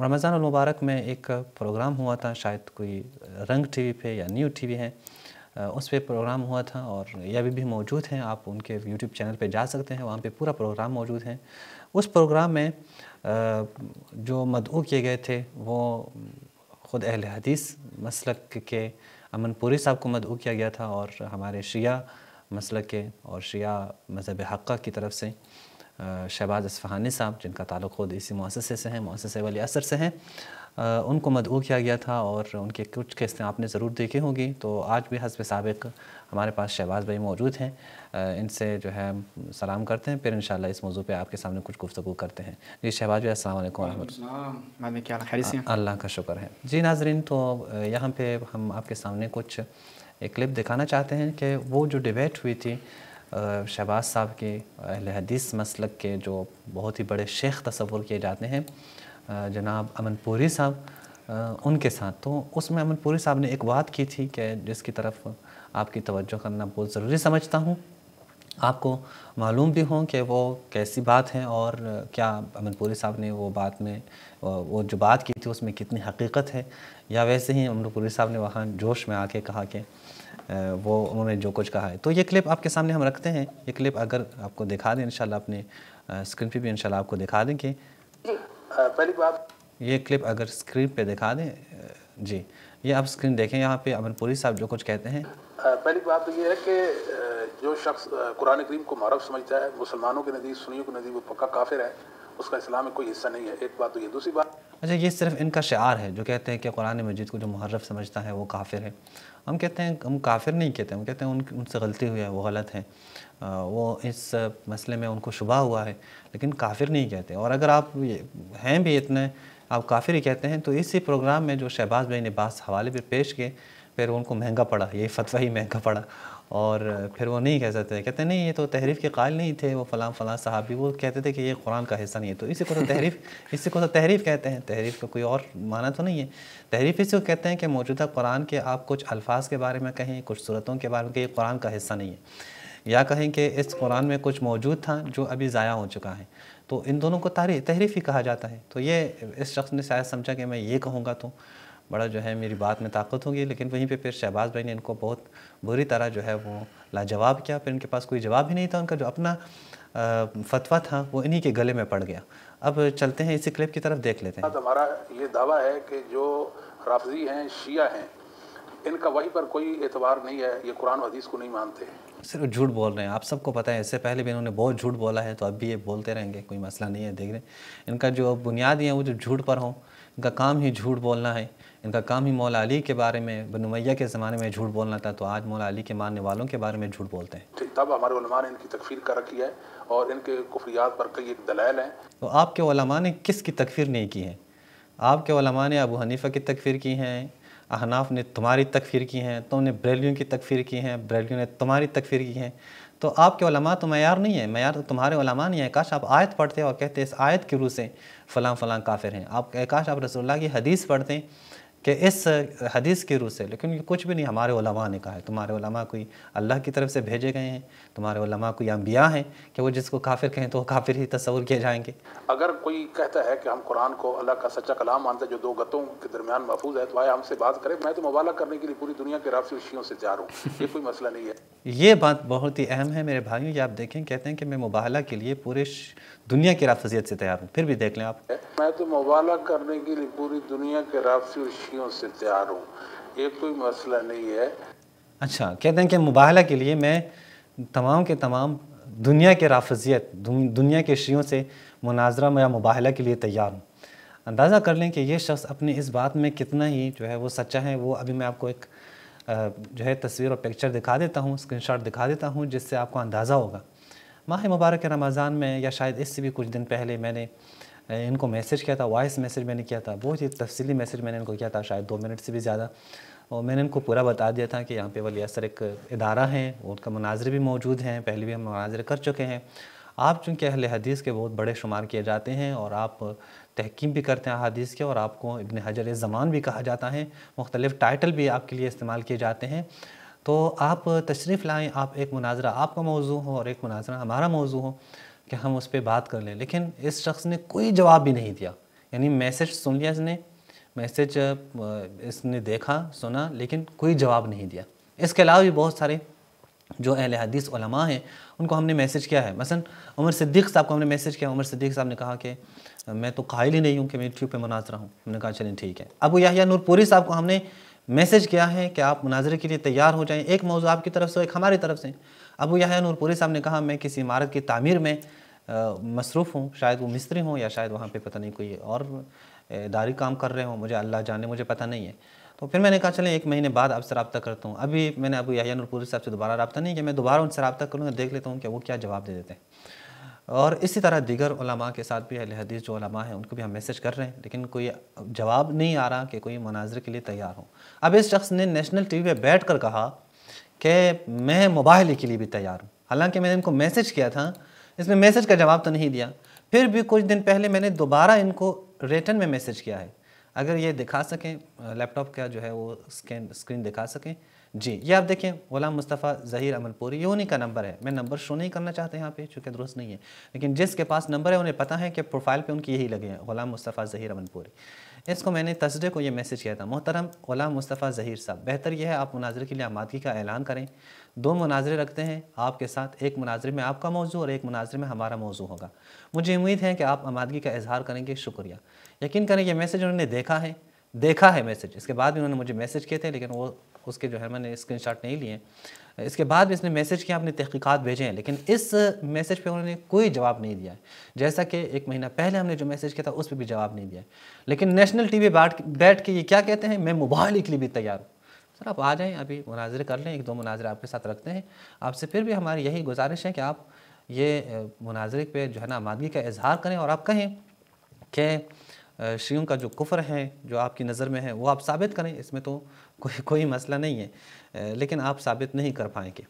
रमज़ान المبارक में एक प्रोग्राम हुआ था, शायद कोई रंग टीवी पे या न्यू टीवी है, उस पे प्रोग्राम हुआ था और ये अभी भी मौजूद हैं। आप उनके यूट्यूब चैनल पे जा सकते हैं, वहाँ पे पूरा प्रोग्राम मौजूद है। उस प्रोग्राम में जो मदऊ किए गए थे वो ख़ुद अहले हदीस मसलक के अमन पुरी साहब को मदऊ किया गया था और हमारे शिया मसलक के और शिया मज़हब हक़्क़ा की तरफ से शहबाज इस्फ़हानी साहब, जिनका ताल्लुक़ ख़ुद इसी मुअस्ससे से है, मुअस्ससे वली असर से हैं, उनको मदऊ किया गया था और उनके कुछ किस्तें आपने ज़रूर देखी होंगी। तो आज भी हस्ब साबिक़ हमारे पास शहबाज भाई मौजूद हैं, इनसे जो है सलाम करते हैं, फिर इंशाअल्लाह इस मौजू पे आपके सामने कुछ गुफ्तगू करते हैं। जी शहबाज भाई, अस्सलाम वालेकुम रहमतुल्लाह। अल्लाह का शुक्र है। जी नाज़रीन, तो यहाँ पे हम आपके सामने कुछ एक क्लिप दिखाना चाहते हैं कि वो जो डिबेट हुई थी शहबाज साहब के अहले हदीस मसलक के जो बहुत ही बड़े शेख तसव्वुर किए जाते हैं जनाब अमन पुरी साहब, उनके साथ, तो उसमें अमन पुरी साहब ने एक बात की थी कि जिसकी तरफ आपकी तवज्जो करना बहुत ज़रूरी समझता हूँ, आपको मालूम भी हो कि वो कैसी बात है और क्या अमन पुरी साहब ने वो बात में वो जो बात की थी उसमें कितनी हकीकत है, या वैसे ही अमन पुरी साहब ने वहाँ जोश में आके कहा कि वो उन्होंने जो कुछ कहा है। तो ये क्लिप आपके सामने हम रखते हैं। ये क्लिप अगर आपको दिखा दें इंशाल्लाह, अपने स्क्रीन पे भी इंशाल्लाह आपको दिखा देंगे। जी पहली बात, ये क्लिप अगर स्क्रीन पे दिखा दें, जी ये आप स्क्रीन देखें, यहाँ पे अमन पुरी साहब जो कुछ कहते हैं। पहली बात तो ये है कि जो शख्स कुरान करीम को मुहर्रफ समझता है, मुसलमानों के नज़दीक, सुन्नियों के नज़दीक वो पक्का काफिर है, उसका इस्लाम में कोई हिस्सा नहीं है। एक बात तो ये। दूसरी बात, अच्छा, ये सिर्फ इनका शिआर है जो कहते हैं कि कुरान मजीद को जो मुहर्रफ समझता है वो काफिर है। हम कहते हैं, हम काफिर नहीं कहते, हम कहते हैं उनसे गलती हुई है, वो गलत है, वो इस मसले में उनको शुबा हुआ है, लेकिन काफिर नहीं कहते। और अगर आप हैं भी इतने आप काफिर ही कहते हैं, तो इसी प्रोग्राम में जो शहबाज भाई ने बास हवाले पे पेश किए, फिर उनको महंगा पड़ा, ये फतवा ही महंगा पड़ा और फिर वो नहीं कह सकते, कहते नहीं ये तो तहरीफ़ के कायल नहीं थे, वो फ़लाँ फ़लाँ साहबी, वो कहते थे कि ये कुरान का हिस्सा नहीं है। तो इसी को तो तहरीफ़ कहते हैं। तहरीफ़ का कोई और माना तो नहीं है। तहरीफ़ इसी को कहते हैं कि मौजूदा कुरान के आप कुछ अल्फाज के बारे में कहें, कुछ सूरतों के बारे में कि ये कुरान का हिस्सा नहीं है, या कहें कि इस कुरान में कुछ मौजूद था जो अभी ज़ाया हो चुका है, तो इन दोनों को तहरीफ़ ही कहा जाता है। तो ये इस शख्स ने शायद समझा कि मैं ये कहूँगा तो बड़ा जो है मेरी बात में ताकत होगी, लेकिन वहीं पे फिर शहबाज भाई ने इनको बहुत बुरी तरह जो है वो लाजवाब किया। फिर इनके पास कोई जवाब ही नहीं था, उनका जो अपना फतवा था वो इन्हीं के गले में पड़ गया। अब चलते हैं इसी क्लिप की तरफ, देख लेते हैं। हमारा ये दावा है कि जो राफजी हैं, शिया हैं, इनका वही पर कोई एतबार नहीं है, ये कुरान और हदीस को नहीं मानते हैं, सिर्फ झूठ बोल रहे हैं। आप सबको पता है, इससे पहले भी इन्होंने बहुत झूठ बोला है, तो अब भी ये बोलते रहेंगे, कोई मसला नहीं है। देख रहे हैं इनका जो बुनियादी है वो जो झूठ पर हो, इनका काम ही झूठ बोलना है। इनका काम ही मौला अली के बारे में, बनु उमय्या के ज़माने में झूठ बोलना था, तो आज मौला अली के मानने वालों के बारे में झूठ बोलते हैं। तब हमारे उलमा ने इनकी तकफीर कर रखी है और इनके कुफरियात पर कई दलाइल हैं। तो आपके उलमा ने किसकी तकफीर नहीं की है? आपके उलमा ने अबू हनीफ़ा की तकफीर की हैं, अहनाफ ने तुम्हारी तकफीर की हैं, तुमने बरेलियों की तकफीर की हैं, बरेलियों ने तुम्हारी तकफीर की हैं। तो आपके उलमा तो मयार नहीं है, मयार तो तुम्हारे उलमा नहीं है। काश आप आयत पढ़ते और कहते इस आयत की रूह से फ़लाँ फ़लाँ काफिर हैं। आप काश आप रसूलुल्लाह की हदीस पढ़ते कि इस हदीस की रूह से, लेकिन ये कुछ भी नहीं हमारे उलमा ने कहा है। तुम्हारे उलमा कोई अल्लाह की तरफ से भेजे गए हैं, तुम्हारे उलमा कोई अंबिया हैं कि वो जिसको काफिर कहें तो वो काफिर ही तस्वुर किए जाएंगे। अगर कोई कहता है कि हम कुरान को अल्लाह का सच्चा कलाम मानते हैं जो दो गतों के दरमियान महफूज है, तो आए हमसे बात करें। मैं तो मुबालगा करने के लिए पूरी दुनिया के राफसी और शियों से तैयार हूँ, ये कोई मसला नहीं है। ये बात बहुत ही अहम है मेरे भाइयों, ये आप देखें, कहते हैं कि मैं मुबाहला के लिए पूरे दुनिया की राफजियत से तैयार हूँ, फिर भी देख लें आप। मैं तो मुबाहला करने के लिए पूरी दुनिया के राफसी और शियों से तैयार हूँ, ये कोई मसला नहीं है। अच्छा, कहते हैं कि मुबाहला के लिए मैं तमाम के तमाम दुनिया के राफजियत, दुनिया के शियों से मुनाजरा या मुबाहला के लिए तैयार हूँ। अंदाज़ा कर लें कि ये शख्स अपनी इस बात में कितना ही जो है वो सच्चा है। वो अभी मैं आपको एक जो है तस्वीर और पिक्चर दिखा देता हूँ, स्क्रीनशॉट दिखा देता हूँ, जिससे आपको अंदाज़ा होगा। माह मुबारक रमज़ान में, या शायद इससे भी कुछ दिन पहले, मैंने इनको मैसेज किया था, वॉइस मैसेज मैंने किया था, बहुत ही तफसीली मैसेज मैंने इनको किया था, शायद 2 मिनट से भी ज़्यादा। और मैंने इनको पूरा बता दिया था कि यहाँ पे वली असर एक इदारा है, उनका मुनाज़रे भी मौजूद हैं, पहले भी हम मुनाज़रे कर चुके हैं। आप चूँकि अहले हदीस के बहुत बड़े शुमार किए जाते हैं और आप तहकीम भी करते हैं हदीस के, और आपको इब्न हजर ज़मान भी कहा जाता है, मुख्तलिफ़ टाइटल भी आपके लिए इस्तेमाल किए जाते हैं, तो आप तशरीफ़ लाएँ, आप एक मुनाज़रा आपका मौजू हो और एक मुनाज़रा हमारा मौजू हो कि हम उस पर बात कर लें। लेकिन इस शख्स ने कोई जवाब भी नहीं दिया, یعنی میسج سن لیا اس نے، میسج اس نے دیکھا سنا لیکن کوئی جواب نہیں دیا۔ اس کے علاوہ بھی بہت سارے جو اہل حدیث علماء ہیں ان کو ہم نے میسج کیا ہے، مثلا عمر صدیق صاحب کو ہم نے میسج کیا، عمر صدیق صاحب نے کہا کہ میں تو قائل ہی نہیں ہوں کہ میں یوٹیوب پہ مناظرہ ہوں۔ ہم نے کہا چلیں ٹھیک ہے۔ ابو یحییٰ نور پوری صاحب کو ہم نے میسج کیا ہے کہ آپ مناظرے کے لیے تیار ہو جائیں، ایک موضوع آپ کی طرف سے ایک ہماری طرف سے۔ ابو یحییٰ نور پوری صاحب نے کہا میں کسی عمارت کی تعمیر میں مصروف ہوں، شاید وہ مستری ہوں یا شاید وہاں پہ پتہ نہیں کوئی اور اداری کام کر رہے ہوں، مجھے اللہ جانے، مجھے پتہ نہیں ہے۔ تو پھر میں نے کہا چلیں 1 مہینے بعد آپ سے رابطہ کرتا ہوں۔ ابھی میں نے ابو یحییٰ نور پوری صاحب سے دوبارہ رابطہ نہیں کیا، میں دوبارہ ان سے رابطہ کروں گا، دیکھ لیتا ہوں کہ وہ کیا جواب دے دیتے ہیں۔ اور اسی طرح دیگر علماء کے ساتھ بھی اہل حدیث جو علماء ہیں ان کو بھی ہم میسج کر رہے ہیں لیکن کوئی جواب نہیں آ رہا کہ کوئی مناظرے کے لیے تیار ہو۔ اب اس شخص نے نیشنل ٹی وی پہ بیٹھ کر کہا کہ میں مباحثے کے لیے بھی تیار ہوں، حالانکہ میں نے ان کو میسج کیا تھا، اس نے میسج کا جواب تو نہیں دیا۔ پھر بھی کچھ دن پہلے میں نے دوبارہ ان کو ریٹن میں میسج کیا ہے، اگر یہ دکھا سکیں لیپ ٹاپ کا جو ہے وہ اسکرین دکھا سکیں، جی یہ آپ دیکھیں غلام مصطفیٰ ظہیر امن پوری، یہ انہی کا نمبر ہے۔ میں نمبر شو نہیں کرنا چاہتا یہاں پہ چونکہ درست نہیں ہے، لیکن جس کے پاس نمبر ہے انہیں پتہ ہے کہ پروفائل پہ ان کی یہی لگے ہیں، غلام مصطفیٰ ظہیر امن پوری۔ اس کو میں نے تھرسڈے کو یہ میسج کیا تھا، محترم غلام مصطفیٰ ظہیر صاحب، بہتر یہ ہے آپ مناظرے کے لیے آمادگی کا اعلان کریں۔ 2 مناظرے رکھتے ہیں آپ کے ساتھ، ایک مناظرے میں آپ کا موضوع اور ایک مناظرے میں ہمارا موضوع ہوگا۔ مجھے امید ہے کہ آپ آمادگی کا اظہار کریں گے، شکریہ۔ یقین کریں یہ میسج انہوں نے دیکھا ہے میسج، اس کے بعد بھی انہوں نے مجھے میسج کیے تھے لیکن وہ اس کے جو ہے میں نے اسکرین شاٹ نہیں لیے۔ اس کے بعد بھی اس نے میسج کیا، اپنے تحقیقات بھیجے ہیں لیکن اس میسج پہ انہوں نے کوئی جواب نہیں دیا ہے، جیسا کہ 1 مہینہ پہلے ہم نے جو میسج کیا تھا اس پہ بھی جواب نہیں دیا ہے۔ لیکن نیشنل ٹی وی بیٹھ کے یہ کیا کہتے ہیں، میں مباحثے کے لیے بھی تیار ہوں۔ سر آپ آ جائیں، ابھی مناظرے کر لیں، 1-2 مناظرے آپ کے ساتھ رکھتے ہیں۔ آپ سے پھر بھی ہماری یہی گزارش ہے کہ آپ یہ مناظرے پہ جو ہے نا آمادگی کا اظہار کریں اور آپ کہیں کہ شیعوں کا جو کفر ہے جو آپ کی نظر میں ہے وہ آپ ثابت کریں، اس میں تو کوئی مسئلہ نہیں ہے، لیکن آپ ثابت نہیں کر پائیں گے۔